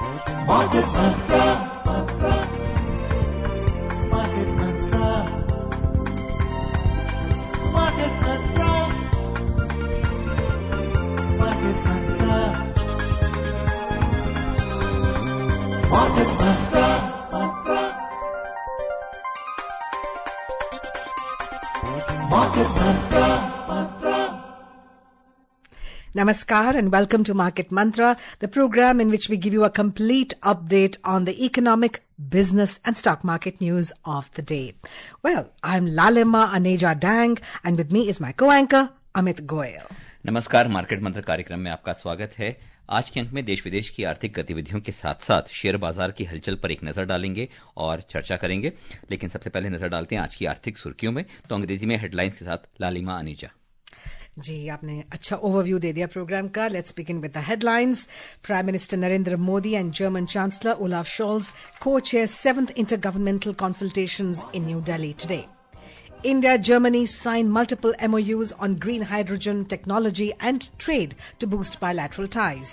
Market Mantra. Market Mantra. Market Mantra. Market Mantra. Market Mantra. Market Mantra. Namaskar and welcome to Market Mantra, the program in which we give you a complete update on the economic, business and stock market news of the day. Well, I'm Lalima Aneja Dang and with me is my co-anchor Amit Goyal. नमस्कार, market मंत्र कार्यक्रम में आपका स्वागत है। आज के अंक में देश विदेश की आर्थिक गतिविधियों के साथ साथ शेयर बाजार की हलचल पर एक नजर डालेंगे और चर्चा करेंगे। लेकिन सबसे पहले नजर डालते हैं आज की आर्थिक सुर्खियों में, तो अंग्रेजी में हेडलाइंस के साथ लालिमा अनीजा। जी, आपने अच्छा ओवरव्यू दे दिया प्रोग्राम का। Let's begin with the headlines. Prime minister Narendra Modi and German chancellor Olaf Scholz co-chair 7th intergovernmental consultations in New Delhi today. India, Germany signed multiple MOUs on green hydrogen technology and trade to boost bilateral ties.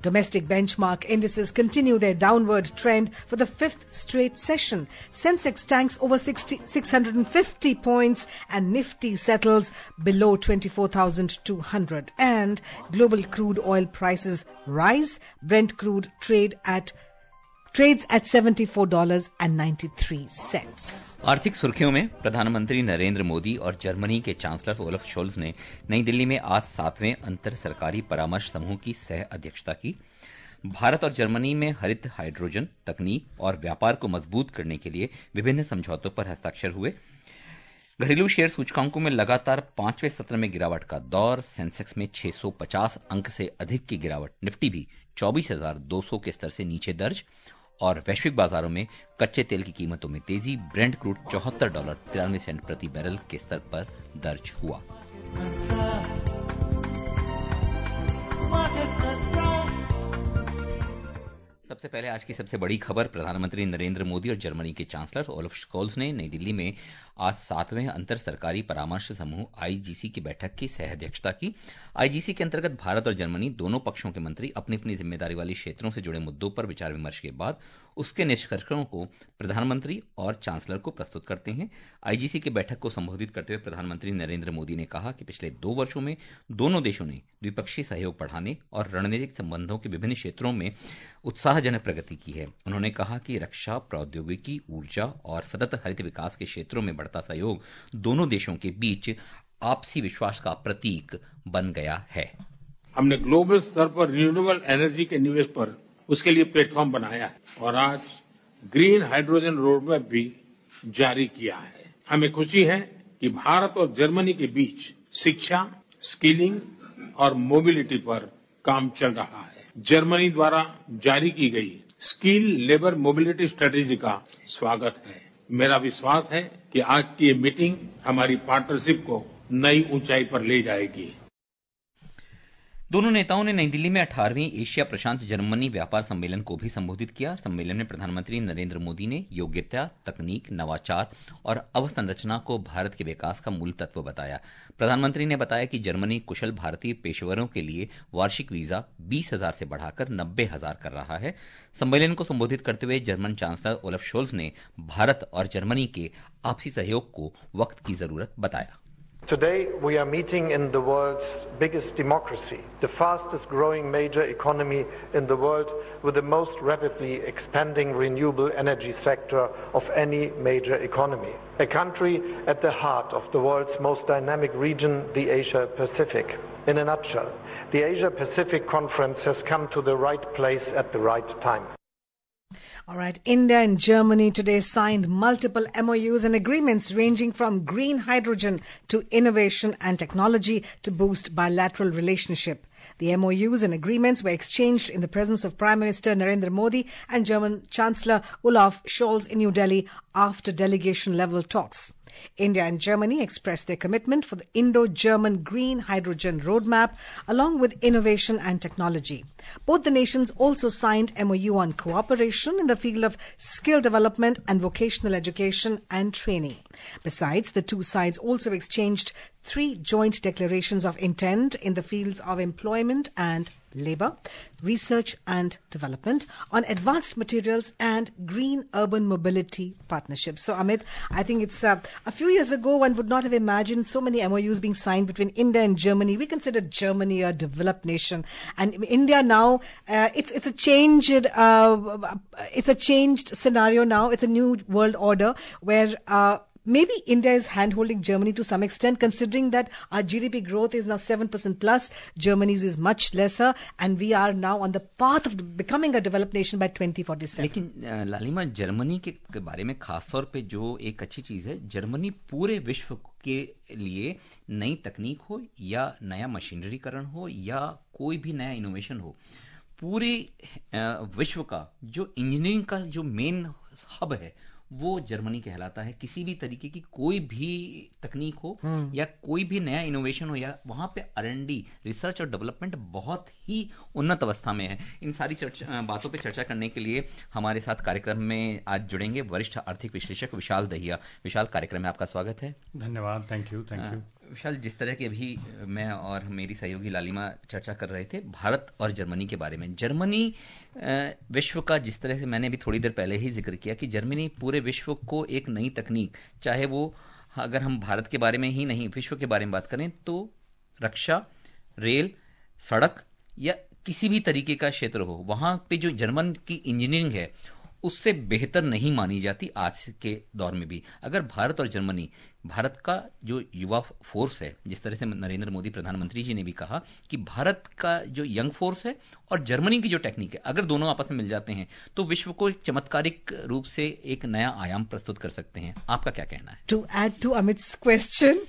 Domestic benchmark indices continue their downward trend for the fifth straight session. Sensex tanks over 650 points and Nifty settles below 24,200. And global crude oil prices rise. Brent crude trades at $74.93. आर्थिक सुर्खियों में प्रधानमंत्री नरेंद्र मोदी और Germany के chancellor Olaf Scholz ने नई दिल्ली में आज 7वें अंतर सरकारी परामर्श समूह की सह अध्यक्षता की। भारत और जर्मनी में हरित हाइड्रोजन तकनीक और व्यापार को मजबूत करने के लिए विभिन्न समझौतों पर हस्ताक्षर हुए। घरेलू शेयर सूचकांकों में लगातार 5वें सत्र में गिरावट का दौर। सेंसेक्स में 650 अंक से अधिक की गिरावट, निफ्टी भी 24,200 के स्तर से नीचे दर्ज। और वैश्विक बाजारों में कच्चे तेल की कीमतों में तेजी। ब्रेंट क्रूड $74.93 प्रति बैरल के स्तर पर दर्ज हुआ। सबसे पहले आज की सबसे बड़ी खबर, प्रधानमंत्री नरेंद्र मोदी और जर्मनी के चांसलर ओलाफ शोल्ज ने नई दिल्ली में आज 7वें अंतर सरकारी परामर्श समूह आईजीसी की बैठक की सह अध्यक्षता की। आईजीसी के अंतर्गत भारत और जर्मनी दोनों पक्षों के मंत्री अपनी अपनी जिम्मेदारी वाली क्षेत्रों से जुड़े मुद्दों पर विचार विमर्श के बाद उसके निष्कर्षों को प्रधानमंत्री और चांसलर को प्रस्तुत करते हैं। आईजीसी की बैठक को संबोधित करते हुए प्रधानमंत्री नरेंद्र मोदी ने कहा कि पिछले 2 वर्षों में दोनों देशों ने द्विपक्षीय सहयोग बढ़ाने और रणनीतिक संबंधों के विभिन्न क्षेत्रों में उत्साहजनक प्रगति की है। उन्होंने कहा कि रक्षा, प्रौद्योगिकी, ऊर्जा और सतत हरित विकास के क्षेत्रों में बढ़ता सहयोग दोनों देशों के बीच आपसी विश्वास का प्रतीक बन गया है। हमने ग्लोबल स्तर पर रिन्यूएबल एनर्जी के निवेश पर उसके लिए प्लेटफॉर्म बनाया है और आज ग्रीन हाइड्रोजन रोडमैप भी जारी किया है। हमें खुशी है कि भारत और जर्मनी के बीच शिक्षा, स्किलिंग और मोबिलिटी पर काम चल रहा है। जर्मनी द्वारा जारी की गई स्किल लेबर मोबिलिटी स्ट्रेटेजी का स्वागत है। मेरा विश्वास है कि आज की ये मीटिंग हमारी पार्टनरशिप को नई ऊंचाई पर ले जाएगी। दोनों नेताओं ने नई दिल्ली में 18वीं एशिया प्रशांत जर्मनी व्यापार सम्मेलन को भी संबोधित किया। सम्मेलन में प्रधानमंत्री नरेंद्र मोदी ने योग्यता, तकनीक, नवाचार और अवसंरचना को भारत के विकास का मूल तत्व बताया। प्रधानमंत्री ने बताया कि जर्मनी कुशल भारतीय पेशेवरों के लिए वार्षिक वीजा 20,000 से बढ़ाकर 90,000 कर रहा है। सम्मेलन को संबोधित करते हुए जर्मन चांसलर ओलाफ शोल्ज ने भारत और जर्मनी के आपसी सहयोग को वक्त की जरूरत बताया। Today we are meeting in the world's biggest democracy, the fastest growing major economy in the world with the most rapidly expanding renewable energy sector of any major economy. A country at the heart of the world's most dynamic region, the Asia Pacific. In a nutshell, the Asia Pacific Conference has come to the right place at the right time. All right, India and Germany today signed multiple MOUs and agreements ranging from green hydrogen to innovation and technology to boost bilateral relationship. The MOUs and agreements were exchanged in the presence of Prime Minister Narendra Modi and German Chancellor Olaf Scholz in New Delhi after delegation-level talks. India and Germany expressed their commitment for the Indo-German Green Hydrogen Roadmap, along with innovation and technology. Both the nations also signed MOU on cooperation in the field of skill development and vocational education and training. Besides, the two sides also exchanged 3 joint declarations of intent in the fields of employment and labor, research and development, on advanced materials and green urban mobility partnerships. So, Amit, I think it's a few years ago one would not have imagined so many MOUs being signed between India and Germany. We consider Germany a developed nation, and India now it's a changed scenario now. It's a new world order where maybe India is hand-holding Germany to some extent, considering that our GDP growth is now 7% plus, Germany's is much lesser, and we are now on the path of becoming a developed nation by 2047. लेकिन लालिमा, Germany के बारे में खास तौर पे जो एक अच्छी चीज़ है, जर्मनी पूरे विश्व के लिए नई तकनीक हो या नया मशीनरीकरण हो या कोई भी नया इनोवेशन हो, पूरे विश्व का जो इंजीनियरिंग का जो मेन हब है वो जर्मनी कहलाता है। किसी भी तरीके की कोई भी तकनीक हो या कोई भी नया इनोवेशन हो, या वहां पे R&D, रिसर्च और डेवलपमेंट बहुत ही उन्नत अवस्था में है। इन सारी बातों पे चर्चा करने के लिए हमारे साथ कार्यक्रम में आज जुड़ेंगे वरिष्ठ आर्थिक विश्लेषक विशाल दहिया। विशाल, कार्यक्रम में आपका स्वागत है। धन्यवाद, थैंक यू। विशाल, जिस तरह की अभी मैं और मेरी सहयोगी लालिमा चर्चा कर रहे थे भारत और जर्मनी के बारे में, जर्मनी विश्व का, जिस तरह से मैंने भी थोड़ी देर पहले ही जिक्र किया कि जर्मनी पूरे विश्व को एक नई तकनीक, चाहे वो अगर हम भारत के बारे में ही नहीं विश्व के बारे में बात करें तो रक्षा, रेल, सड़क या किसी भी तरीके का क्षेत्र हो, वहां पे जो जर्मन की इंजीनियरिंग है उससे बेहतर नहीं मानी जाती आज के दौर में भी। अगर भारत और जर्मनी, भारत का जो युवा फोर्स है, जिस तरह से नरेंद्र मोदी प्रधानमंत्री जी ने भी कहा कि भारत का जो यंग फोर्स है और जर्मनी की जो टेक्निक है, अगर दोनों आपस में मिल जाते हैं तो विश्व को एक चमत्कारिक रूप से एक नया आयाम प्रस्तुत कर सकते हैं। आपका क्या कहना है? To add to Amit's question,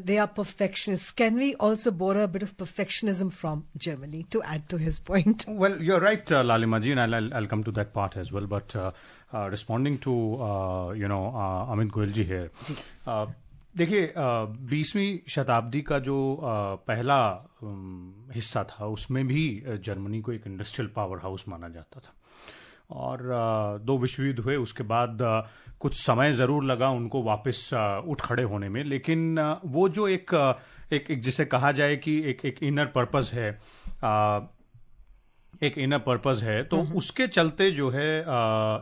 they are perfectionists. Can we also borrow a bit of perfectionism from Germany to add to his point? Well, you're right, Lalima ji, and I'll come to that part as well. But responding to Amit Goyal ji here, देखिए 20वीं शताब्दी का जो पहला हिस्सा था उसमें भी Germany को एक इंडस्ट्रियल पावर हाउस माना जाता था, और 2 विश्व युद्ध हुए उसके बाद कुछ समय जरूर लगा उनको वापस उठ खड़े होने में, लेकिन वो जो एक जिसे कहा जाए कि एक इनर पर्पस है, एक इनर पर्पस है, तो उसके चलते जो है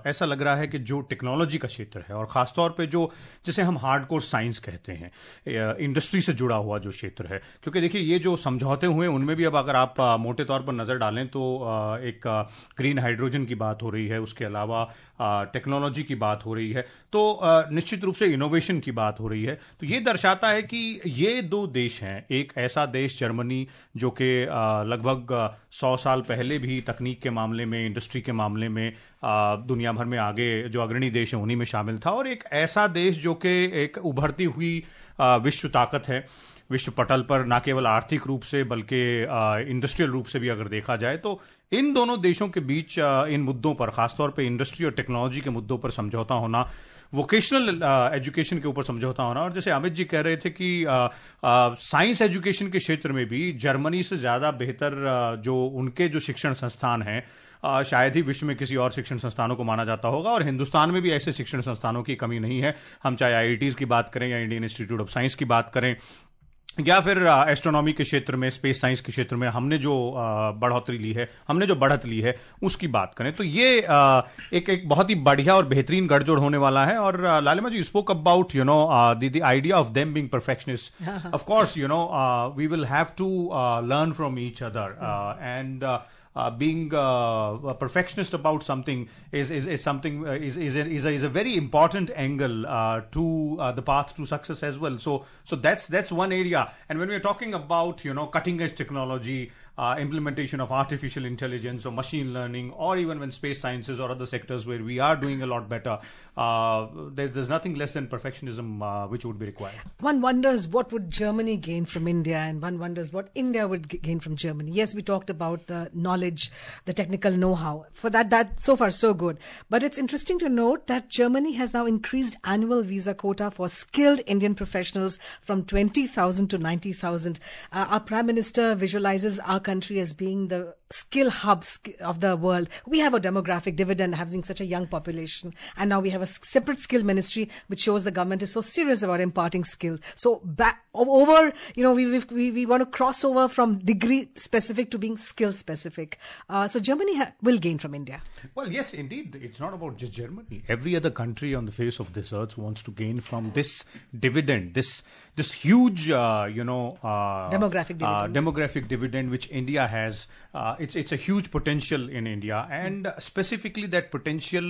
ऐसा लग रहा है कि जो टेक्नोलॉजी का क्षेत्र है और खासतौर पे जो जिसे हम हार्डकोर साइंस कहते हैं, इंडस्ट्री से जुड़ा हुआ जो क्षेत्र है, क्योंकि देखिए ये जो समझौते हुए उनमें भी अब अगर आप मोटे तौर पर नजर डालें तो एक ग्रीन हाइड्रोजन की बात हो रही है, उसके अलावा टेक्नोलॉजी की बात हो रही है, तो निश्चित रूप से इनोवेशन की बात हो रही है। तो ये दर्शाता है कि ये 2 देश हैं, एक ऐसा देश जर्मनी जो कि लगभग 100 साल पहले भी तकनीक के मामले में, इंडस्ट्री के मामले में दुनिया भर में आगे जो अग्रणी देश है उन्हीं में शामिल था, और एक ऐसा देश जो कि एक उभरती हुई विश्व ताकत है विश्व पटल पर, न केवल आर्थिक रूप से बल्कि इंडस्ट्रियल रूप से भी अगर देखा जाए तो इन दोनों देशों के बीच इन मुद्दों पर, खासतौर पे इंडस्ट्री और टेक्नोलॉजी के मुद्दों पर समझौता होना, वोकेशनल एजुकेशन के ऊपर समझौता होना, और जैसे अमित जी कह रहे थे कि साइंस एजुकेशन के क्षेत्र में भी जर्मनी से ज्यादा बेहतर जो उनके जो शिक्षण संस्थान हैं शायद ही विश्व में किसी और शिक्षण संस्थानों को माना जाता होगा, और हिंदुस्तान में भी ऐसे शिक्षण संस्थानों की कमी नहीं है। हम चाहे IITs की बात करें या इंडियन इंस्टीट्यूट ऑफ साइंस की बात करें या फिर एस्ट्रोनॉमी के क्षेत्र में, स्पेस साइंस के क्षेत्र में हमने जो बढ़ोतरी ली है, हमने जो बढ़त ली है उसकी बात करें तो ये एक बहुत ही बढ़िया और बेहतरीन गठजोड़ होने वाला है। और Lalima ji spoke about the idea of them being perfectionist. Of course we will have to learn from each other and being a perfectionist about something is something is a very important angle to the path to success as well. So that's one area. And when we're talking about cutting edge technology, implementation of artificial intelligence or machine learning, or even when space sciences or other sectors where we are doing a lot better, there's nothing less than perfectionism which would be required. One wonders what would Germany gain from India, and one wonders what India would gain from Germany. Yes, we talked about the knowledge, the technical know-how. For that so far so good. But it's interesting to note that Germany has now increased annual visa quota for skilled Indian professionals from 20,000 to 90,000. Our Prime Minister visualizes our country as being the skill hub of the world. We have a demographic dividend having such a young population, and now we have a separate skill ministry, which shows the government is so serious about imparting skill. So we want to cross over from degree specific to being skill specific. So Germany will gain from India. Well, yes, indeed. It's not about just Germany. Every other country on the face of this earth wants to gain from this dividend, this huge, demographic dividend which India has. It's a huge potential in India, and specifically that potential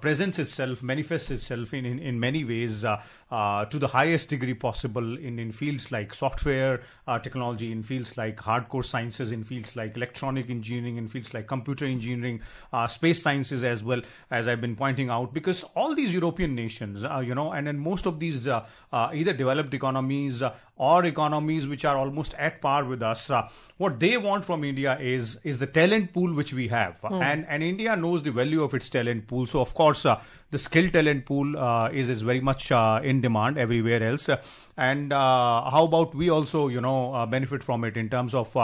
presents itself, manifests itself in many ways to the highest degree possible in fields like software technology, in fields like hardcore sciences, in fields like electronic engineering, in fields like computer engineering, space sciences, as well as I've been pointing out, because all these European nations, and most of these either developed economies or economies which are almost at par with us, what they want from India is the talent pool which we have, and India knows the value of its talent pool. So of course the skill talent pool is very much in demand everywhere else, and how about we also benefit from it in terms of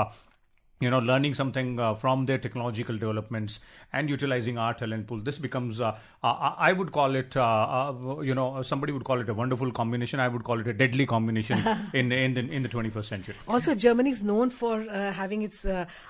learning something from their technological developments and utilizing our talent pool. This becomes, I would call it, somebody would call it a wonderful combination. I would call it a deadly combination in the 21st century. Also, Germany is known for having its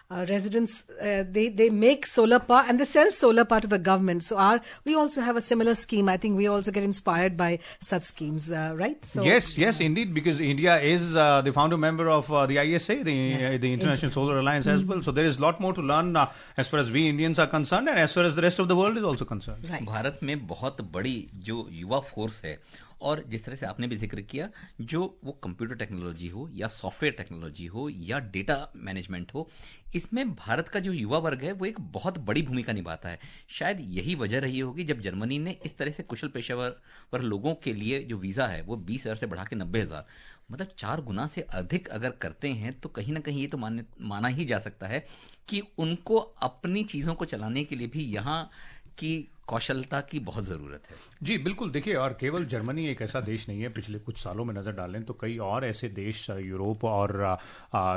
residents. They make solar power and they sell solar power to the government. So we also have a similar scheme. I think we also get inspired by such schemes, right? So, yes, indeed, because India is the founder member of the ISA, the International Solar Alliance as well. So there is a lot more to learn as far as we Indians are concerned, and as far as the rest of the world is also concerned. Right. Bharat में बहुत बड़ी जो युवा force है, और जिस तरह से आपने भी जिक्र किया, जो वो कंप्यूटर टेक्नोलॉजी हो या सॉफ्टवेयर टेक्नोलॉजी हो या डेटा मैनेजमेंट हो, इसमें भारत का जो युवा वर्ग है वो एक बहुत बड़ी भूमिका निभाता है. शायद यही वजह रही होगी जब जर्मनी ने इस तरह से कुशल पेशेवर लोगों के लिए जो वीजा है वो 20,000 से बढ़ा के 90,000, मतलब 4 गुना से अधिक अगर करते हैं, तो कहीं ना कहीं ये तो माना ही जा सकता है कि उनको अपनी चीजों को चलाने के लिए भी यहाँ की कौशलता की बहुत जरूरत है. जी बिल्कुल. देखिए, और केवल जर्मनी एक ऐसा देश नहीं है. पिछले कुछ सालों में नजर डालें तो कई और ऐसे देश, यूरोप और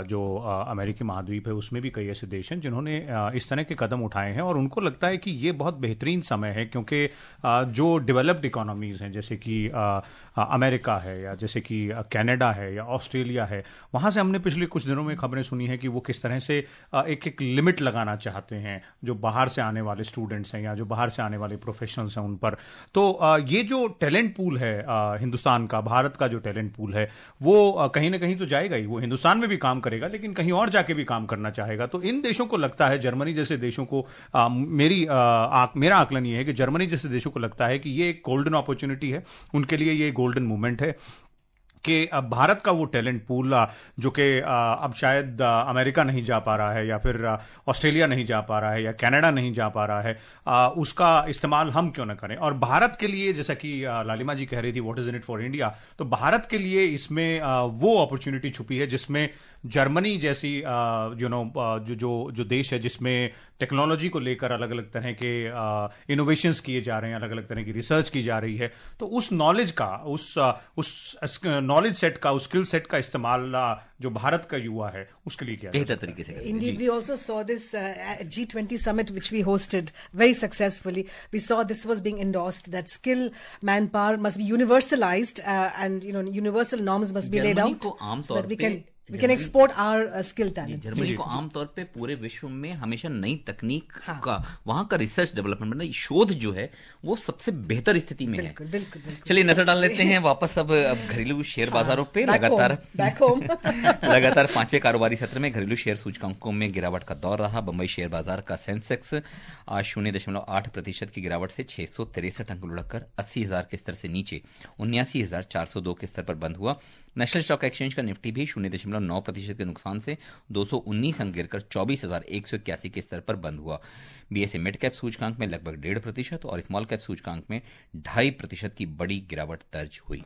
जो अमेरिकी महाद्वीप है, उसमें भी कई ऐसे देश हैं जिन्होंने इस तरह के कदम उठाए हैं, और उनको लगता है कि ये बहुत बेहतरीन समय है, क्योंकि जो डेवलप्ड इकोनॉमीज हैं, जैसे कि अमेरिका है, या जैसे कि कनाडा है, या ऑस्ट्रेलिया है, वहां से हमने पिछले कुछ दिनों में खबरें सुनी है कि वो किस तरह से एक लिमिट लगाना चाहते हैं जो बाहर से आने वाले स्टूडेंट्स हैं या जो बाहर से आने वाले प्रोफेशनल्स हैं उन पर. तो ये जो टैलेंट पूल है हिंदुस्तान का, भारत का जो टैलेंट पूल है, वो कहीं ना कहीं तो जाएगा ही. वो हिंदुस्तान में भी काम करेगा, लेकिन कहीं और जाके भी काम करना चाहेगा. तो इन देशों को लगता है, जर्मनी जैसे देशों को, मेरा आकलन ये है कि जर्मनी जैसे देशों को लगता है कि ये एक गोल्डन अपॉर्चुनिटी है, उनके लिए ये गोल्डन मूवमेंट है कि भारत का वो टैलेंट पूल जो कि अब शायद अमेरिका नहीं जा पा रहा है, या फिर ऑस्ट्रेलिया नहीं जा पा रहा है, या कनाडा नहीं जा पा रहा है, उसका इस्तेमाल हम क्यों ना करें. और भारत के लिए, जैसा कि लालिमा जी कह रही थी, what is in it for India, तो भारत के लिए इसमें वो अपॉर्चुनिटी छुपी है जिसमें जर्मनी जैसी जो देश है, जिसमें टेक्नोलॉजी को लेकर अलग अलग तरह के इनोवेशंस किए जा रहे हैं, अलग अलग तरह की रिसर्च की जा रही है. तो उस नॉलेज का, उस नॉलेज सेट का, उस स्किल सेट का इस्तेमाल जो भारत का युवा है उसके लिए किया बेहतर तरीके से. Indeed, we also saw this G20 summit which we hosted very successfully. We saw this was being endorsed, that skill manpower must be universalized and universal norms must be laid out so that we can export our skill talent. Germany को आमतौर पे पूरे विश्व में हमेशा नई तकनीक का, वहां का रिसर्च डेवलपमेंट, मतलब शोध जो है वो सबसे बेहतर स्थिति में है. बिल्कुल. चलिए नजर डाल लेते हैं वापस अब घरेलू शेयर बाजारों पे. लगातार 5वें कारोबारी सत्र में घरेलू शेयर सूचकांकों में गिरावट का दौर रहा. बंबई शेयर बाजार का सेंसेक्स आज 0.8% की गिरावट से 663 अंक लुढ़ककर 80,000 के स्तर से नीचे 79,402 के स्तर पर बंद हुआ. नेशनल स्टॉक एक्सचेंज का निफ्टी भी 0.9% के नुकसान से 219 अंक गिरकर 24,181 के स्तर पर बंद हुआ. बीएसई मिड कैप सूचकांक में लगभग 1.5% और स्मॉल कैप सूचकांक में 2.5% की बड़ी गिरावट दर्ज हुई.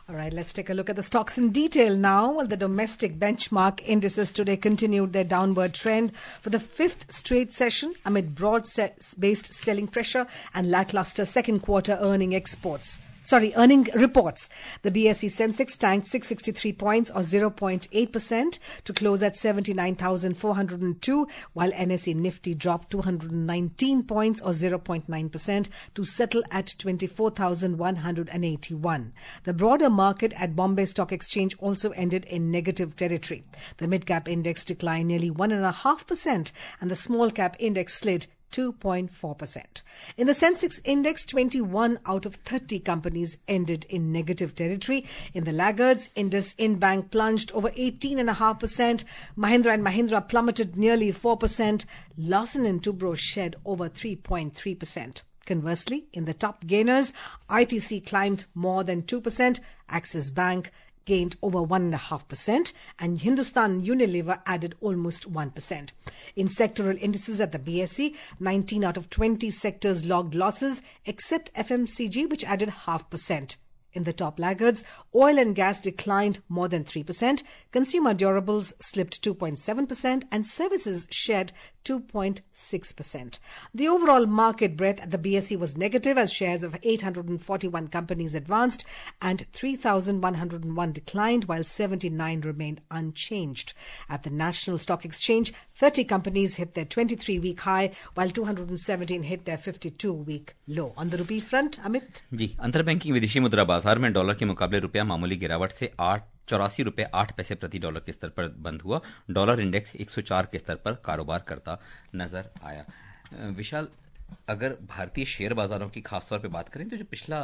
All right, let's take a look at the stocks in detail now. Well, the domestic benchmark indices today continued their downward trend for the 5th straight session amid broad-based selling pressure and lackluster second quarter earning exports. earning reports. The BSE Sensex tanked 663 points or 0.8% to close at 79,402, while NSE Nifty dropped 219 points or 0.9% to settle at 24,181. The broader market at Bombay Stock Exchange also ended in negative territory. The mid-cap index declined nearly 1.5% and the small-cap index slid 2.4%. In the Sensex index, 21 out of 30 companies ended in negative territory. In the laggards, IndusInd Bank plunged over 18.5%. Mahindra & Mahindra plummeted nearly 4%. Larsen & Toubro shed over 3.3%. Conversely, in the top gainers, ITC climbed more than 2%. Axis Bank gained over 1.5%, and Hindustan Unilever added almost 1%. In sectoral indices at the BSE, 19 out of 20 sectors logged losses, except FMCG, which added 0.5%. In the top laggards, oil and gas declined more than 3%, consumer durables slipped 2.7%, and services shed 2.6%. The overall market breadth at the BSE was negative as shares of 841 companies advanced and 3,101 declined, while 79 remained unchanged. At the National Stock Exchange, 30 companies hit their 23-week high, while 217 hit their 52-week low. On the rupee front, Amit? जी, अंतरबैंकिंग विदेशी मुद्रा बाजार में dollar के मुकाबले रुपया मामूली गिरावट से 84 रुपए 8 पैसे प्रति डॉलर के स्तर पर बंद हुआ। डॉलर इंडेक्स 104 के स्तर पर कारोबार करता नजर आया। विशाल, अगर भारतीय शेयर बाजारों की खासतौर पे बात करें तो जो पिछला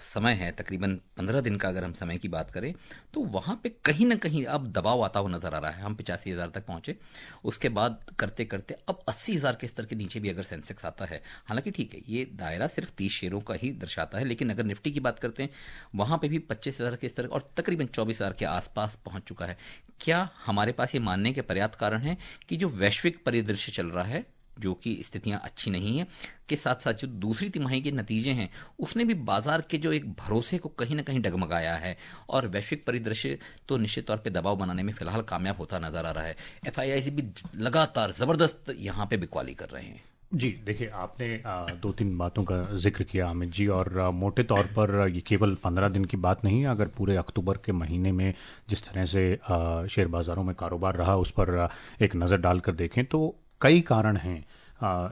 समय है, तकरीबन 15 दिन का अगर हम समय की बात करें, तो वहां पे कहीं ना कहीं अब दबाव आता हुआ नजर आ रहा है। हम 85,000 तक पहुंचे, उसके बाद करते करते अब 80,000 के स्तर के नीचे भी अगर सेंसेक्स आता है, हालांकि ठीक है ये दायरा सिर्फ 30 शेयरों का ही दर्शाता है, लेकिन अगर निफ्टी की बात करते हैं वहां पे भी 25,000 के स्तर और तकरीबन 24,000 के आसपास पहुंच चुका है। क्या हमारे पास ये मानने के पर्याप्त कारण है कि जो वैश्विक परिदृश्य चल रहा है, जो कि स्थितियां अच्छी नहीं है, के साथ साथ जो दूसरी तिमाही के नतीजे हैं उसने भी बाजार के जो एक भरोसे को कहीं ना कहीं डगमगाया है और वैश्विक परिदृश्य तो निश्चित तौर पे दबाव बनाने में फिलहाल कामयाब होता नजर आ रहा है। एफआईआई भी लगातार जबरदस्त यहां पे बिकवाली कर रहे हैं। जी देखिए, आपने 2-3 बातों का जिक्र किया अमित जी, और मोटे तौर पर ये केवल 15 दिन की बात नहीं है। अगर पूरे अक्टूबर के महीने में जिस तरह से शेयर बाजारों में कारोबार रहा उस पर एक नज़र डालकर देखें तो कई कारण हैं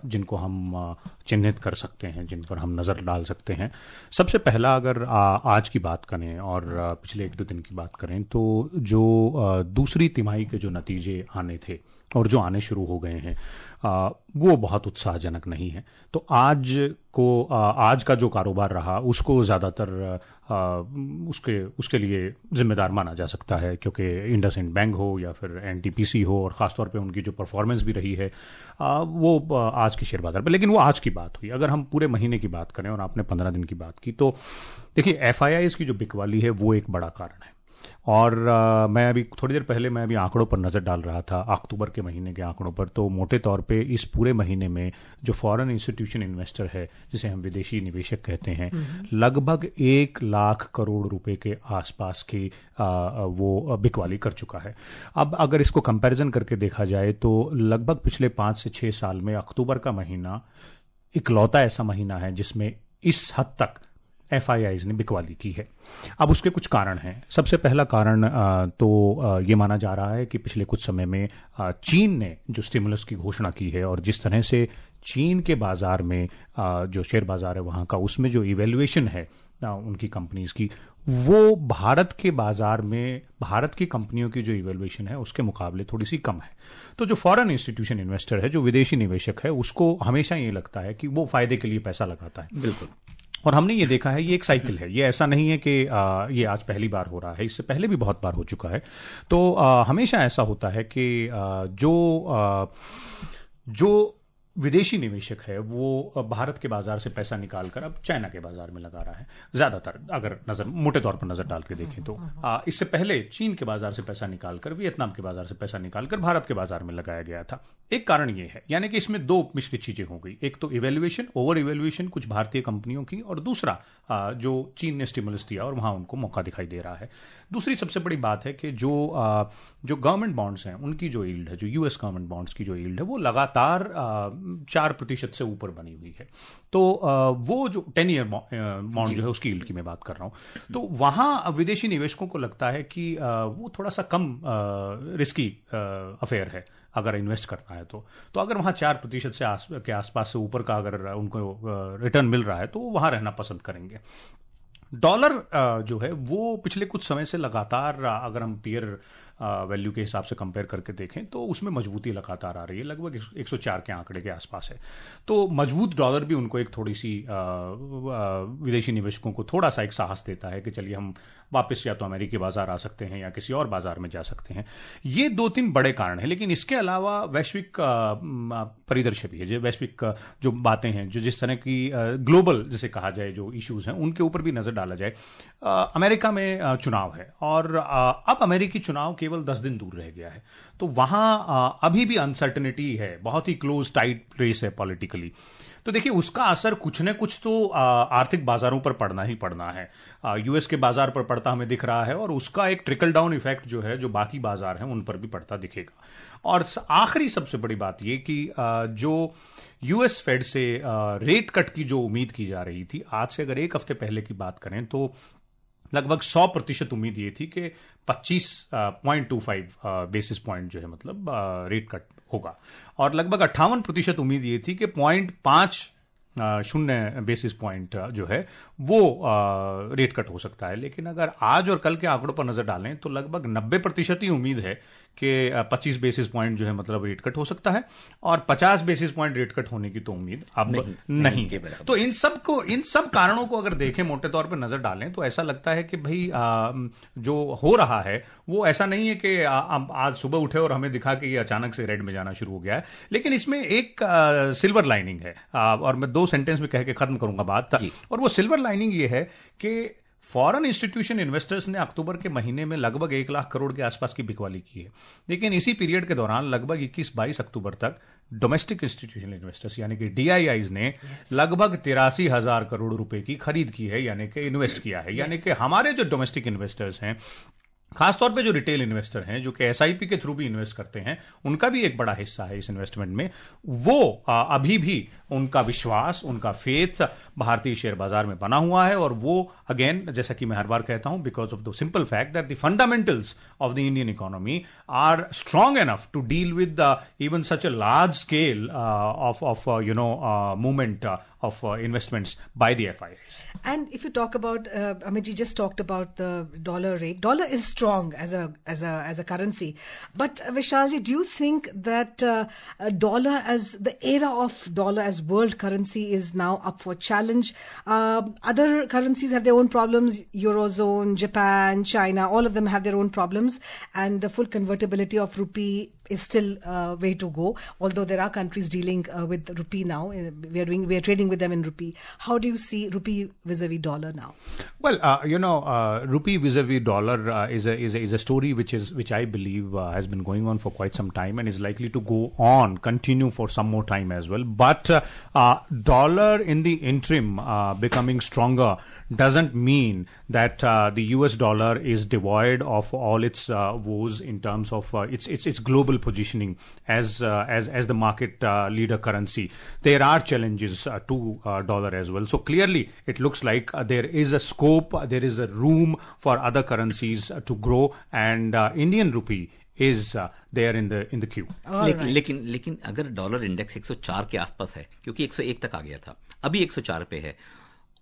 जिनको हम चिन्हित कर सकते हैं, जिन पर हम नज़र डाल सकते हैं। सबसे पहला, अगर आज की बात करें और पिछले 1-2 दिन की बात करें तो जो दूसरी तिमाही के जो नतीजे आने थे और जो आने शुरू हो गए हैं वो बहुत उत्साहजनक नहीं है। तो आज का जो कारोबार रहा उसको ज़्यादातर उसके लिए जिम्मेदार माना जा सकता है, क्योंकि इंडसइंड बैंक हो या फिर एनटीपीसी हो, और ख़ासतौर पे उनकी जो परफॉर्मेंस भी रही है वो आज के शेयर बाजार पे, लेकिन वो आज की बात हुई। अगर हम पूरे महीने की बात करें और आपने 15 दिन की बात की तो देखिए, एफआईआई की जो बिकवाली है वो एक बड़ा कारण है। और मैं अभी थोड़ी देर पहले मैं अभी आंकड़ों पर नज़र डाल रहा था, अक्टूबर के महीने के आंकड़ों पर, तो मोटे तौर पे इस पूरे महीने में जो फॉरेन इंस्टीट्यूशन इन्वेस्टर है, जिसे हम विदेशी निवेशक कहते हैं, लगभग 1 लाख करोड़ रुपए के आसपास की वो बिकवाली कर चुका है। अब अगर इसको कंपैरिजन करके देखा जाए तो लगभग पिछले 5 से 6 साल में अक्टूबर का महीना इकलौता ऐसा महीना है जिसमें इस हद तक एफआईआईज ने बिकवाली की है। अब उसके कुछ कारण हैं। सबसे पहला कारण तो ये माना जा रहा है कि पिछले कुछ समय में चीन ने जो स्टिमुलस की घोषणा की है और जिस तरह से चीन के बाजार में जो शेयर बाजार है वहां का, उसमें जो इवैल्यूएशन है उनकी कंपनीज की, वो भारत के बाजार में भारत की कंपनियों की जो इवैल्यूएशन है उसके मुकाबले थोड़ी सी कम है। तो जो फॉरेन इंस्टीट्यूशन इन्वेस्टर है, जो विदेशी निवेशक है, उसको हमेशा ये लगता है कि वो फायदे के लिए पैसा लगाता है। बिल्कुल। और हमने ये देखा है, ये एक साइकिल है, ये ऐसा नहीं है कि ये आज पहली बार हो रहा है, इससे पहले भी बहुत बार हो चुका है। तो हमेशा ऐसा होता है कि जो विदेशी निवेशक है वो भारत के बाजार से पैसा निकालकर अब चाइना के बाजार में लगा रहा है ज्यादातर, अगर मोटे तौर पर नजर डाल के देखें तो। इससे पहले चीन के बाजार से पैसा निकालकर, वियतनाम के बाजार से पैसा निकालकर भारत के बाजार में लगाया गया था। एक कारण ये है, यानी कि इसमें 2 मिश्रित चीजें हो गई। एक तो इवैल्यूएशन, ओवर इवैल्यूएशन कुछ भारतीय कंपनियों की, और दूसरा जो चीन ने स्टिमुलस दिया और वहां उनको मौका दिखाई दे रहा है। दूसरी सबसे बड़ी बात है कि जो गवर्नमेंट बॉन्ड्स हैं उनकी जो यील्ड है, जो यूएस गवर्नमेंट बॉन्ड्स की जो यील्ड है, वो लगातार 4% से ऊपर बनी हुई है। तो वो जो 10 ईयर बॉन्ड जो है उसकी यील्ड की मैं बात कर रहा हूं, तो वहां विदेशी निवेशकों को लगता है कि वो थोड़ा सा कम रिस्की अफेयर है अगर इन्वेस्ट करना है। तो अगर वहां 4% के आसपास से ऊपर का अगर उनको रिटर्न मिल रहा है तो वो वहां रहना पसंद करेंगे। डॉलर जो है वो पिछले कुछ समय से लगातार अगर हम पीयर वैल्यू के हिसाब से कंपेयर करके देखें तो उसमें मजबूती लगातार आ रही है, लगभग 104 के आंकड़े के आसपास है। तो मजबूत डॉलर भी उनको एक थोड़ी सी विदेशी निवेशकों को थोड़ा सा एक साहस देता है कि चलिए हम वापस या तो अमेरिकी बाजार आ सकते हैं या किसी और बाजार में जा सकते हैं। ये 2-3 बड़े कारण हैं, लेकिन इसके अलावा वैश्विक परिदृश्य भी है। जो वैश्विक जो बातें हैं, जो जिस तरह की ग्लोबल जिसे कहा जाए जो इश्यूज हैं, उनके ऊपर भी नजर डाला जाए। अमेरिका में चुनाव है और अब अमेरिकी चुनाव केवल 10 दिन दूर रह गया है, तो वहां अभी भी अनसर्टेनिटी है, बहुत ही क्लोज टाइट रेस है पॉलिटिकली। तो देखिए उसका असर कुछ न कुछ तो आर्थिक बाजारों पर पड़ना ही पड़ना है। यूएस के बाजार पर पड़ता हमें दिख रहा है और उसका एक ट्रिकल डाउन इफेक्ट जो है जो बाकी बाजार हैं उन पर भी पड़ता दिखेगा। और आखिरी सबसे बड़ी बात यह कि जो यूएस फेड से रेट कट की जो उम्मीद की जा रही थी, आज से अगर एक हफ्ते पहले की बात करें तो लगभग 100% उम्मीद ये थी कि 25.25 बेसिस पॉइंट जो है मतलब रेट कट होगा, और लगभग 58% उम्मीद ये थी कि 0.50 बेसिस पॉइंट जो है वो रेट कट हो सकता है। लेकिन अगर आज और कल के आंकड़ों पर नजर डालें तो लगभग 90% ही उम्मीद है कि 25 बेसिस पॉइंट जो है मतलब रेट कट हो सकता है, और 50 बेसिस पॉइंट रेट कट होने की तो उम्मीद अब नहीं है। तो इन सब कारणों को अगर देखें, मोटे तौर पर नजर डालें, तो ऐसा लगता है कि भाई जो हो रहा है वो ऐसा नहीं है कि आज सुबह उठे और हमें दिखा कि ये अचानक से रेड में जाना शुरू हो गया है। लेकिन इसमें एक सिल्वर लाइनिंग है, और मैं 2 सेंटेंस में कह के खत्म करूंगा बात। और वो सिल्वर लाइनिंग ये है कि फॉरेन इंस्टीट्यूशन इन्वेस्टर्स ने अक्टूबर के महीने में लगभग 1 लाख करोड़ के आसपास की बिकवाली की है, लेकिन इसी पीरियड के दौरान लगभग 21-22 अक्टूबर तक डोमेस्टिक इंस्टीट्यूशनल इन्वेस्टर्स यानी कि डीआईआईज ने लगभग 83,000 करोड़ रुपए की खरीद की है, यानी कि इन्वेस्ट किया है। यानी कि हमारे जो डोमेस्टिक इन्वेस्टर्स हैं, खासतौर पे जो रिटेल इन्वेस्टर हैं जो कि एसआईपी के थ्रू भी इन्वेस्ट करते हैं, उनका भी एक बड़ा हिस्सा है इस इन्वेस्टमेंट में। वो अभी भी उनका विश्वास, उनका फेथ भारतीय शेयर बाजार में बना हुआ है, और वो अगेन जैसा कि मैं हर बार कहता हूं, because of the simple fact that the fundamentals of the Indian economy are strong enough to deal with even such a large scale of movement of investments by the FIIs. And if you talk about, Amit ji just talked about the dollar rate. Dollar is strong as a currency, but Vishal ji, do you think that dollar as the era of dollar as world currency is now up for challenge? Other currencies have their own problems. Eurozone, Japan, China, all of them have their own problems, and the full convertibility of rupee is still way to go. Although there are countries dealing with rupee now, we are trading with them in rupee. How do you see rupee vis-a-vis dollar now? Well, rupee vis-a-vis dollar is a story which I believe has been going on for quite some time and is likely to continue for some more time as well. But dollar in the interim becoming stronger doesn't mean that the US dollar is devoid of all its woes in terms of its global positioning as the market leader currency. There are challenges to dollar as well. So clearly it looks like there is a scope, there is a room for other currencies to grow, and Indian rupee is there in the queue. लेकिन अगर dollar index 104 के आसपास है, क्योंकि 101 तक आ गया था, अभी 104 पे है,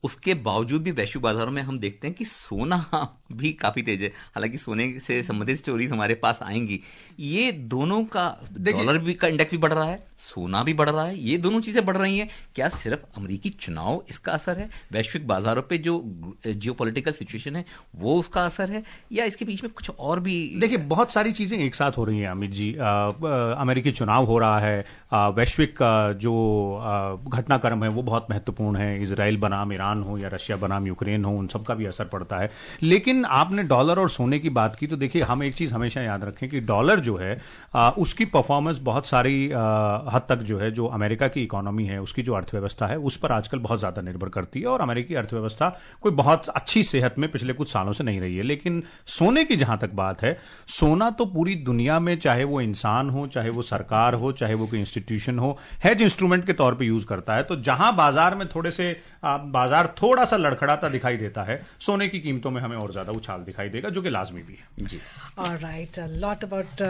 उसके बावजूद भी वैश्विक बाजारों में हम देखते हैं कि सोना भी काफी तेज है। हालांकि सोने से संबंधित स्टोरीज हमारे पास आएंगी। ये दोनों का, डॉलर भी का इंडेक्स भी बढ़ रहा है, सोना भी बढ़ रहा है, ये दोनों चीजें बढ़ रही हैं। क्या सिर्फ अमेरिकी चुनाव इसका असर है, वैश्विक बाजारों पे जो जियोपॉलिटिकल सिचुएशन है वो उसका असर है, या इसके बीच में कुछ और भी? देखिए बहुत सारी चीजें एक साथ हो रही हैं अमित जी। अमेरिकी चुनाव हो रहा है, वैश्विक जो घटनाक्रम है वो बहुत महत्वपूर्ण है, इजराइल बनाम ईरान ईरान हो या रशिया बनाम यूक्रेन हो, उन सब का भी असर पड़ता है। लेकिन आपने डॉलर और सोने की बात की, तो देखिए हम एक चीज हमेशा याद रखें कि डॉलर जो है उसकी परफॉर्मेंस बहुत सारी हद तक जो है, जो अमेरिका की इकोनॉमी है, उसकी जो अर्थव्यवस्था है, उस पर आजकल बहुत ज्यादा निर्भर करती है। और अमेरिकी अर्थव्यवस्था कोई बहुत अच्छी सेहत में पिछले कुछ सालों से नहीं रही है। लेकिन सोने की जहां तक बात है, सोना तो पूरी दुनिया में, चाहे वो इंसान हो, चाहे वो सरकार हो, चाहे वो कोई इंस्टीट्यूशन हो, हेज इंस्ट्रूमेंट के तौर पे यूज करता है। तो जहां बाजार में बाजार थोड़ा सा लड़खड़ाता दिखाई देता है, सोने की कीमतों में हमें और ज्यादा उछाल दिखाई देगा, जो कि लाजमी भी है। जी। All right, a lot about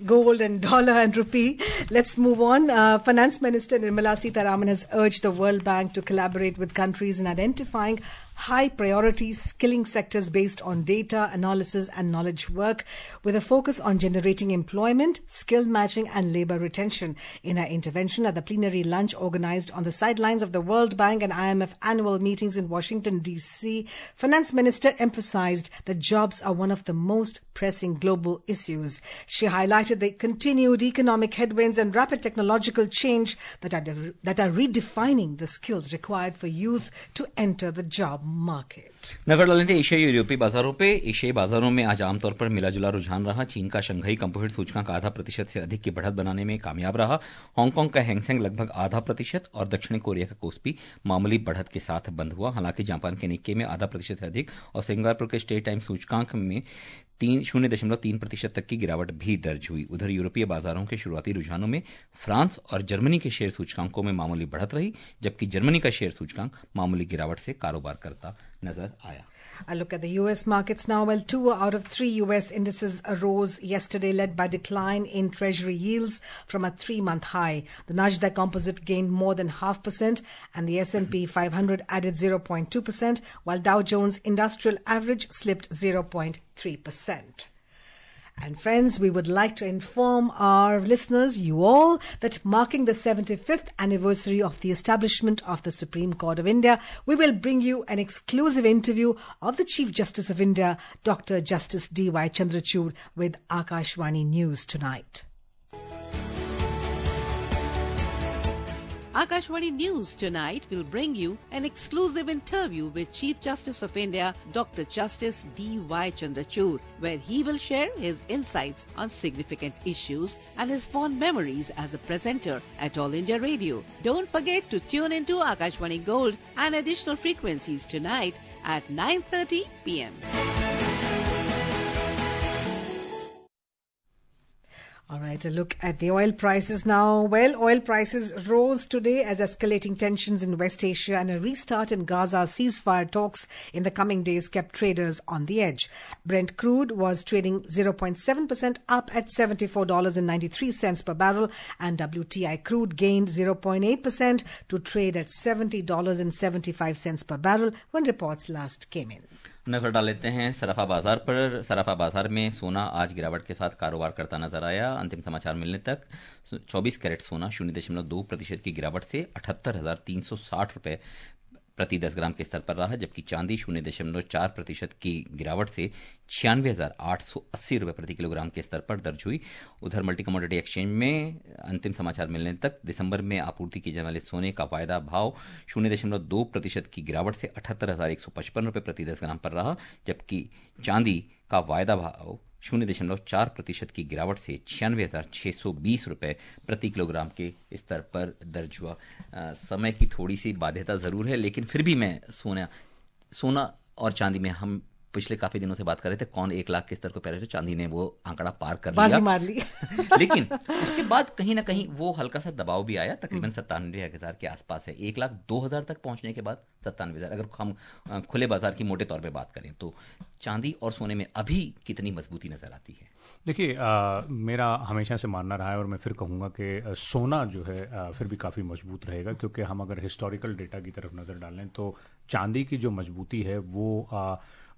gold and dollar and rupee. Let's move on. Finance Minister Nirmala Sitharaman has urged the World Bank to collaborate with countries in identifying high priority skilling sectors based on data analysis and knowledge work, with a focus on generating employment, skill matching and labor retention. In her intervention at the plenary lunch organized on the sidelines of the World Bank and IMF annual meetings in Washington, D.C., Finance Minister emphasized that jobs are one of the most pressing global issues. She highlighted the continued economic headwinds and rapid technological change that are redefining the skills required for youth to enter the job market. नजर डालें एशियाई और यूरोपीय बाजारों पे। एशियाई बाजारों में आज आमतौर पर मिला जुला रुझान रहा। चीन का शंघाई कंपोजिट सूचकांक आधा प्रतिशत से अधिक की बढ़त बनाने में कामयाब रहा। हांगकांग का हैंगसेंग लगभग आधा प्रतिशत और दक्षिण कोरिया का कोस्पी मामूली बढ़त के साथ बंद हुआ। हालांकि जापान के निक्के में आधा प्रतिशत से अधिक और सिंगापुर के स्टेट टाइम सूचकांक में 0.3% तक की गिरावट भी दर्ज हुई। उधर यूरोपीय बाजारों के शुरुआती रुझानों में फ्रांस और जर्मनी के शेयर सूचकांकों में मामूली बढ़त रही, जबकि जर्मनी का शेयर सूचकांक मामूली गिरावट से कारोबार करता नजर आया। I look at the US markets now. Well, 2 out of 3 US indices rose yesterday, led by decline in treasury yields from a 3-month high. The Nasdaq Composite gained more than 0.5%, and the S&P 500 added 0.2%, while Dow Jones Industrial Average slipped 0.3%. And friends, we would like to inform our listeners, you all, that marking the 75th anniversary of the establishment of the Supreme Court of India, we will bring you an exclusive interview of the Chief Justice of India, Dr. Justice D.Y. Chandrachud, with Akashvani News tonight. Akashvani News tonight will bring you an exclusive interview with Chief Justice of India, Dr. Justice D.Y. Chandrachud, where he will share his insights on significant issues and his fond memories as a presenter at All India Radio. Don't forget to tune into Akashvani Gold and additional frequencies tonight at 9:30 p.m. All right, a look at the oil prices now. Well, oil prices rose today as escalating tensions in West Asia and a restart in Gaza ceasefire talks in the coming days kept traders on the edge. Brent crude was trading 0.7% up at $74.93 per barrel, and WTI crude gained 0.8% to trade at $70.75 per barrel when reports last came in. नजर डाल लेते हैं सराफा बाजार पर। सराफा बाजार में सोना आज गिरावट के साथ कारोबार करता नजर आया। अंतिम समाचार मिलने तक 24 कैरेट सोना 0.2% की गिरावट से 78,360 रुपए प्रति 10 ग्राम के स्तर पर रहा, जबकि चांदी 0.4% की गिरावट से 96,880 रुपए प्रति किलोग्राम के स्तर पर दर्ज हुई। उधर मल्टी कमोडिटी एक्सचेंज में अंतिम समाचार मिलने तक दिसंबर में आपूर्ति किए जाने वाले सोने का वायदा भाव 0.2% की गिरावट से 78,155 रुपए प्रति 10 ग्राम पर रहा, जबकि चांदी का वायदा भाव 0.4% की गिरावट से 96,620 रुपए प्रति किलोग्राम के स्तर पर दर्ज हुआ। समय की थोड़ी सी बाध्यता जरूर है, लेकिन फिर भी मैं सोना और चांदी में हम पिछले काफी दिनों से बात कर रहे थे कौन 1 लाख के स्तर को पहले, तो चांदी ने वो आंकड़ा पार कर लिया, बाजी मार ली। लेकिन उसके बाद कहीं ना कहीं वो हल्का सा दबाव भी आया, तकरीबन 97,000 के आसपास है। 1,02,000 तक पहुंचने के बाद 97,000, अगर हम खुले बाजार की मोटे तौर पे बात करें तो चांदी और सोने में अभी कितनी मजबूती नजर आती है? देखिए, मेरा हमेशा से मानना रहा है और मैं फिर कहूँगा कि सोना जो है फिर भी काफ़ी मजबूत रहेगा, क्योंकि हम अगर हिस्टोरिकल डेटा की तरफ नज़र डालें तो चांदी की जो मजबूती है वो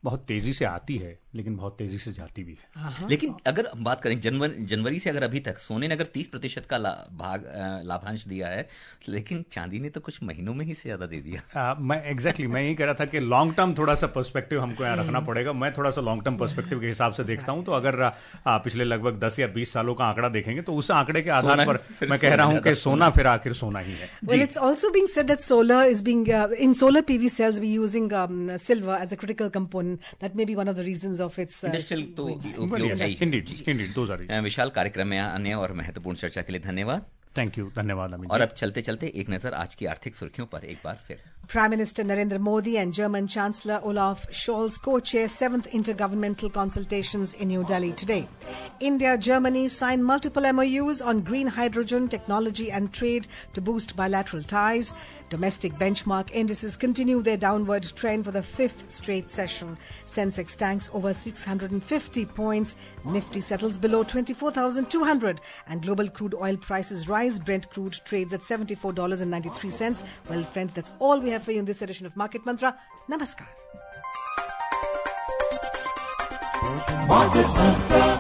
बहुत तेजी से आती है लेकिन बहुत तेजी से जाती भी है। लेकिन अगर हम बात करें जनवरी से अगर अभी तक सोने ने अगर 30% का लाभांश दिया है, लेकिन चांदी ने तो कुछ महीनों में ही से ज्यादा दे दिया। मैं यही कह रहा था कि लॉन्ग टर्म थोड़ा सा पर्सपेक्टिव हमको यहाँ रखना पड़ेगा। मैं थोड़ा सा लॉन्ग टर्म पर्सपेक्टिव के हिसाब से देखता हूँ। तो अगर पिछले लगभग 10 या 20 सालों का आंकड़ा देखेंगे तो उस आंकड़े के आधार पर मैं कह रहा हूँ कि सोना फिर आखिर सोना ही है। Well, it's also being said that solar is being in solar PV cells we're using silver as a critical component. That may be one of the reasons of its industrial तो उपयोग है ही। Indeed those are. विशाल, कार्यक्रम में आने और महत्वपूर्ण चर्चा के लिए धन्यवाद। थैंक यू, धन्यवाद अमित। और अब चलते चलते एक नजर आज की आर्थिक सुर्खियों पर एक बार फिर। Prime Minister Narendra Modi and German Chancellor Olaf Scholz co-chair 7th intergovernmental consultations in New Delhi today. India, Germany signed multiple MOUs on green hydrogen technology and trade to boost bilateral ties. Domestic benchmark indices continue their downward trend for the 5th straight session. Sensex tanks over 650 points. Nifty settles below 24,200 and global crude oil prices rise. Brent crude trades at $74.93. Well, friends, that's all we have for you in this edition of Market Mantra. Namaskar. Market Mantra.